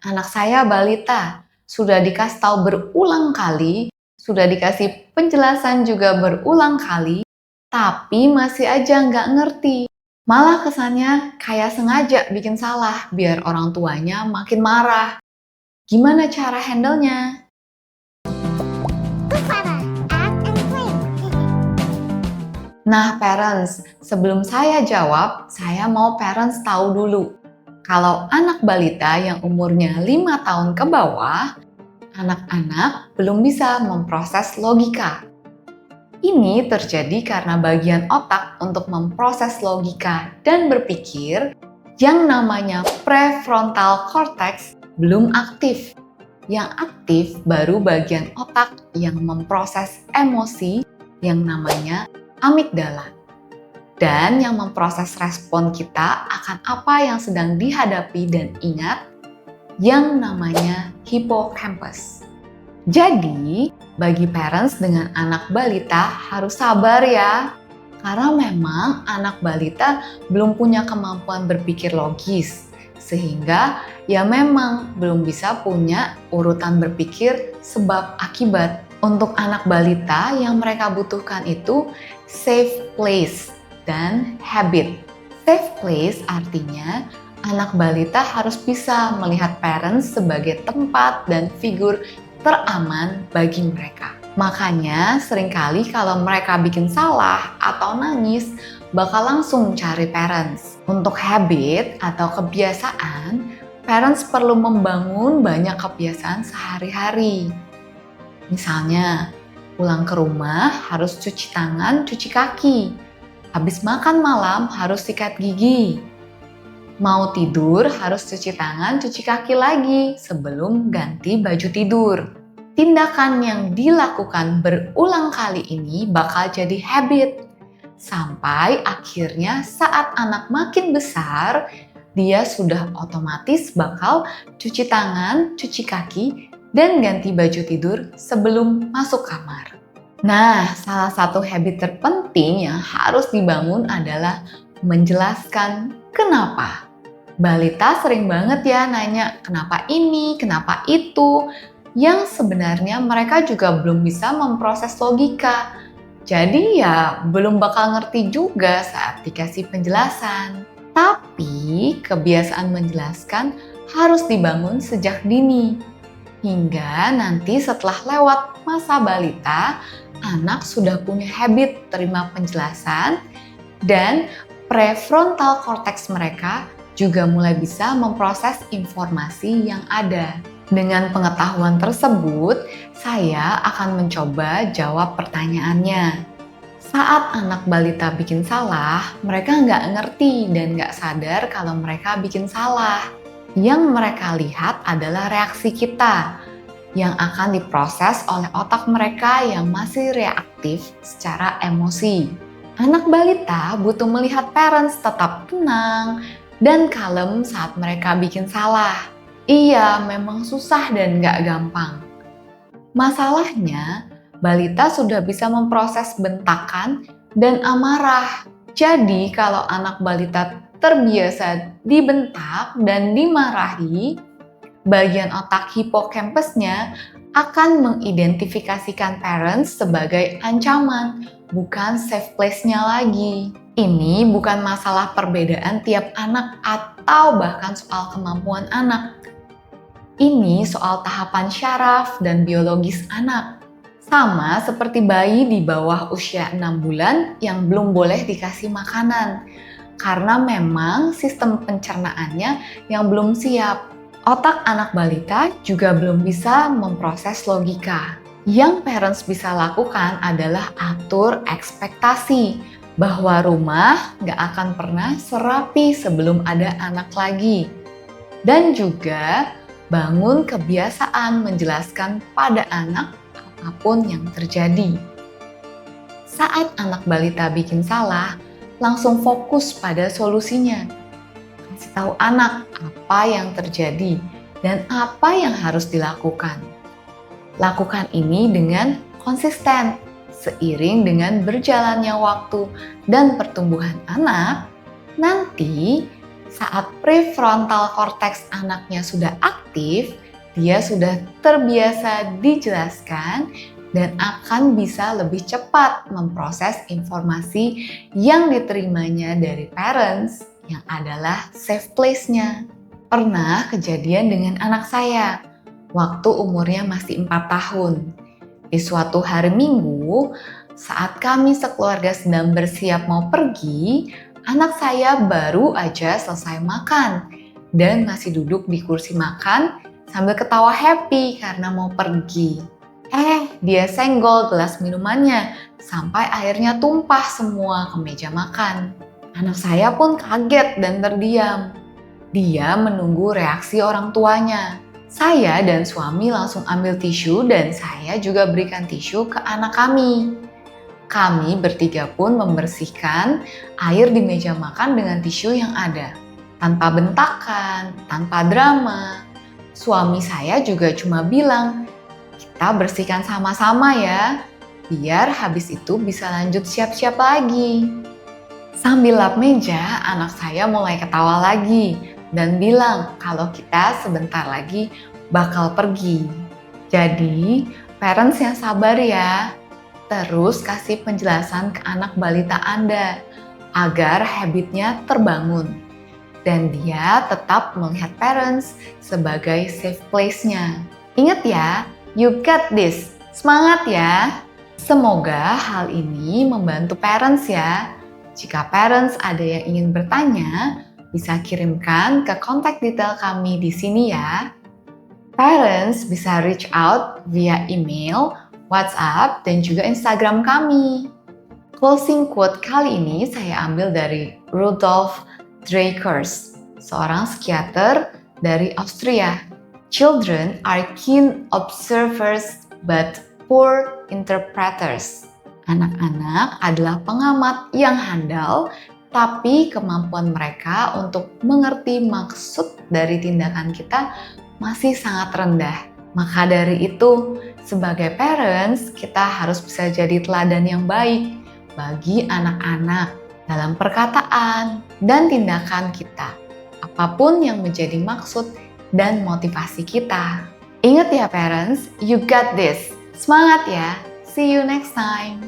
Anak saya balita, sudah dikasih tahu berulang kali, sudah dikasih penjelasan juga berulang kali, tapi masih aja nggak ngerti. Malah kesannya kayak sengaja bikin salah biar orang tuanya makin marah. Gimana cara handle-nya? Nah, parents, sebelum saya jawab, saya mau parents tahu dulu. Kalau anak balita yang umurnya 5 tahun ke bawah, anak-anak belum bisa memproses logika. Ini terjadi karena bagian otak untuk memproses logika dan berpikir yang namanya prefrontal cortex belum aktif. Yang aktif baru bagian otak yang memproses emosi yang namanya amigdala. Dan yang memproses respon kita akan apa yang sedang dihadapi dan ingat yang namanya hippocampus. Jadi, bagi parents dengan anak balita harus sabar ya. Karena memang anak balita belum punya kemampuan berpikir logis. Sehingga ya memang belum bisa punya urutan berpikir sebab akibat. Untuk anak balita yang mereka butuhkan itu safe place dan habit. Safe place artinya anak balita harus bisa melihat parents sebagai tempat dan figur teraman bagi mereka. Makanya seringkali kalau mereka bikin salah atau nangis, bakal langsung cari parents. Untuk habit atau kebiasaan, parents perlu membangun banyak kebiasaan sehari-hari. Misalnya, pulang ke rumah harus cuci tangan, cuci kaki. Habis makan malam harus sikat gigi. Mau tidur harus cuci tangan, cuci kaki lagi sebelum ganti baju tidur. Tindakan yang dilakukan berulang kali ini bakal jadi habit. Sampai akhirnya saat anak makin besar, dia sudah otomatis bakal cuci tangan, cuci kaki, dan ganti baju tidur sebelum masuk kamar. Nah, salah satu habit terpenting yang harus dibangun adalah menjelaskan kenapa. Balita sering banget ya nanya kenapa ini, kenapa itu, yang sebenarnya mereka juga belum bisa memproses logika. Jadi ya belum bakal ngerti juga saat dikasih penjelasan. Tapi kebiasaan menjelaskan harus dibangun sejak dini. Hingga nanti setelah lewat masa balita, anak sudah punya habit terima penjelasan dan prefrontal cortex mereka juga mulai bisa memproses informasi yang ada. Dengan pengetahuan tersebut, saya akan mencoba jawab pertanyaannya. Saat anak balita bikin salah, mereka nggak ngerti dan nggak sadar kalau mereka bikin salah. Yang mereka lihat adalah reaksi kita yang akan diproses oleh otak mereka yang masih reaktif secara emosi. Anak balita butuh melihat parents tetap tenang dan kalem saat mereka bikin salah. Iya, memang susah dan gak gampang. Masalahnya, balita sudah bisa memproses bentakan dan amarah. Jadi, kalau anak balita terbiasa dibentak dan dimarahi, bagian otak hippocampusnya akan mengidentifikasikan parents sebagai ancaman, bukan safe place-nya lagi. Ini bukan masalah perbedaan tiap anak atau bahkan soal kemampuan anak. Ini soal tahapan syaraf dan biologis anak. Sama seperti bayi di bawah usia 6 bulan yang belum boleh dikasih makanan. Karena memang sistem pencernaannya yang belum siap. Otak anak balita juga belum bisa memproses logika. Yang parents bisa lakukan adalah atur ekspektasi bahwa rumah nggak akan pernah serapi sebelum ada anak lagi. Dan juga bangun kebiasaan menjelaskan pada anak apapun yang terjadi. Saat anak balita bikin salah, langsung fokus pada solusinya. Kasih tahu anak apa yang terjadi dan apa yang harus dilakukan. Lakukan ini dengan konsisten, seiring dengan berjalannya waktu dan pertumbuhan anak, nanti Saat prefrontal cortex anaknya sudah aktif, dia sudah terbiasa dijelaskan dan akan bisa lebih cepat memproses informasi yang diterimanya dari parents yang adalah safe place-nya. Pernah kejadian dengan anak saya waktu umurnya masih 4 tahun. Di suatu hari Minggu, saat kami sekeluarga sedang bersiap mau pergi, anak saya baru aja selesai makan dan masih duduk di kursi makan sambil ketawa happy karena mau pergi. Dia senggol gelas minumannya sampai airnya tumpah semua ke meja makan. Anak saya pun kaget dan terdiam. Dia menunggu reaksi orang tuanya. Saya dan suami langsung ambil tisu dan saya juga berikan tisu ke anak kami. Kami bertiga pun membersihkan air di meja makan dengan tisu yang ada. Tanpa bentakan, tanpa drama. Suami saya juga cuma bilang, "Kita bersihkan sama-sama ya, biar habis itu bisa lanjut siap-siap lagi." Sambil lap meja, anak saya mulai ketawa lagi dan bilang kalau kita sebentar lagi bakal pergi. Jadi, parents yang sabar ya. Terus kasih penjelasan ke anak balita Anda agar habitnya terbangun. Dan dia tetap melihat parents sebagai safe place-nya. Ingat ya, you got this. Semangat ya. Semoga hal ini membantu parents ya. Jika parents ada yang ingin bertanya, bisa kirimkan ke kontak detail kami di sini ya. Parents bisa reach out via email, WhatsApp, dan juga Instagram kami. Closing quote kali ini saya ambil dari Rudolf Dreikurs, seorang psikiater dari Austria. Children are keen observers but poor interpreters. Anak-anak adalah pengamat yang handal, tapi kemampuan mereka untuk mengerti maksud dari tindakan kita masih sangat rendah. Maka dari itu, sebagai parents, kita harus bisa jadi teladan yang baik bagi anak-anak dalam perkataan dan tindakan kita. Apapun yang menjadi maksud dan motivasi kita. Ingat ya parents, you got this. Semangat ya. See you next time.